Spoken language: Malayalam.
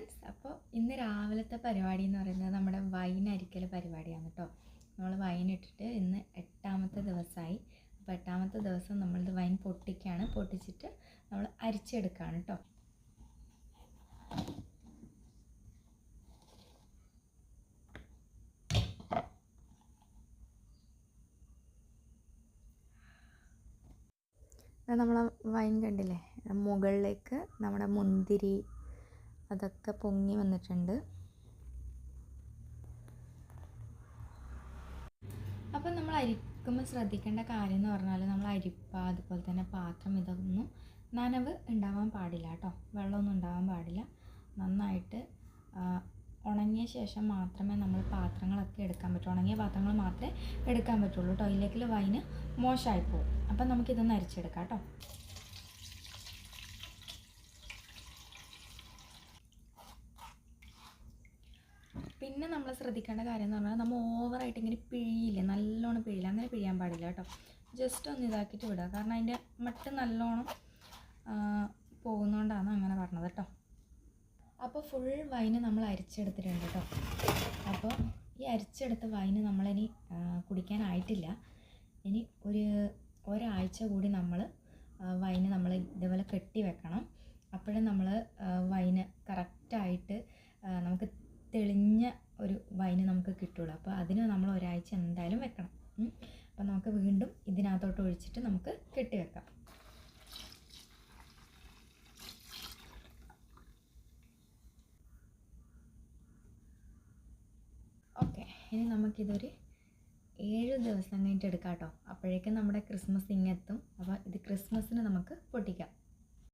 ഫ്രണ്ട്സ്, അപ്പോൾ ഇന്ന് രാവിലത്തെ പരിപാടി എന്ന് പറയുന്നത് നമ്മുടെ വൈൻ അരിക്കൽ പരിപാടിയാണ് കേട്ടോ. നമ്മൾ വൈൻ ഇട്ടിട്ട് ഇന്ന് 8ാമത്തെ ദിവസമായി. അപ്പോൾ 8ാമത്തെ ദിവസം നമ്മളിത് വൈൻ പൊട്ടിച്ചിട്ട് നമ്മൾ അരിച്ചെടുക്കുകയാണ് കേട്ടോ. നമ്മൾ വൈൻ കണ്ടില്ലേ, മുകളിലേക്ക് നമ്മുടെ മുന്തിരി അതൊക്കെ പൊങ്ങി വന്നിട്ടുണ്ട്. അപ്പം നമ്മൾ അരിക്കുമ്പോൾ ശ്രദ്ധിക്കേണ്ട കാര്യം എന്ന് പറഞ്ഞാൽ നമ്മൾ അരിപ്പ അതുപോലെ തന്നെ പാത്രം ഇതൊന്നും നനവ് ഉണ്ടാവാൻ പാടില്ല കേട്ടോ. വെള്ളമൊന്നും ഉണ്ടാവാൻ പാടില്ല. നന്നായിട്ട് ഉണങ്ങിയ ശേഷം മാത്രമേ നമ്മൾ പാത്രങ്ങളൊക്കെ എടുക്കാൻ പറ്റൂ. ഉണങ്ങിയ പാത്രങ്ങൾ മാത്രമേ എടുക്കാൻ പറ്റുള്ളൂ കേട്ടോ. ഇല്ലെങ്കിൽ വൈന് മോശമായി പോകും. അപ്പം നമുക്കിതൊന്ന് അരിച്ചെടുക്കാം കേട്ടോ. പിന്നെ നമ്മൾ ശ്രദ്ധിക്കേണ്ട കാര്യം എന്ന് പറഞ്ഞാൽ നമ്മൾ ഓവറായിട്ട് ഇങ്ങനെ പിഴിയില്ല, നല്ലോണം പിഴിയില്ല. അങ്ങനെ പിഴിയാൻ പാടില്ല കേട്ടോ. ജസ്റ്റ് ഒന്ന് ഇതാക്കിയിട്ട് വിടുക. കാരണം അതിൻ്റെ മട്ട് നല്ലോണം പോകുന്നതുകൊണ്ടാണ് അങ്ങനെ പറഞ്ഞത് കേട്ടോ. അപ്പോൾ ഫുൾ വൈന് നമ്മൾ അരിച്ചെടുത്തിട്ടുണ്ട് കേട്ടോ. അപ്പോൾ ഈ അരിച്ചെടുത്ത വൈന് നമ്മളിനി കുടിക്കാനായിട്ടില്ല. ഇനി ഒരാഴ്ച കൂടി നമ്മൾ വൈന് നമ്മൾ ഇതേപോലെ കെട്ടി വെക്കണം. അപ്പോഴും നമ്മൾ വൈന് കറക്റ്റായിട്ട് നമുക്ക് തെളിഞ്ഞ ഒരു വൈന് നമുക്ക് കിട്ടുള്ളൂ. അപ്പോൾ അതിന് നമ്മൾ ഒരാഴ്ച എന്തായാലും വെക്കണം. അപ്പോൾ നമുക്ക് വീണ്ടും ഇതിനകത്തോട്ട് ഒഴിച്ചിട്ട് നമുക്ക് കെട്ടി വെക്കാം. ഓക്കെ, ഇനി നമുക്കിതൊരു 7 ദിവസം കഴിഞ്ഞിട്ട് എടുക്കാം കേട്ടോ. അപ്പോഴേക്കും നമ്മുടെ ക്രിസ്മസ് ഇങ്ങെത്തും. അപ്പോൾ ഇത് ക്രിസ്മസിന് നമുക്ക് പൊട്ടിക്കാം.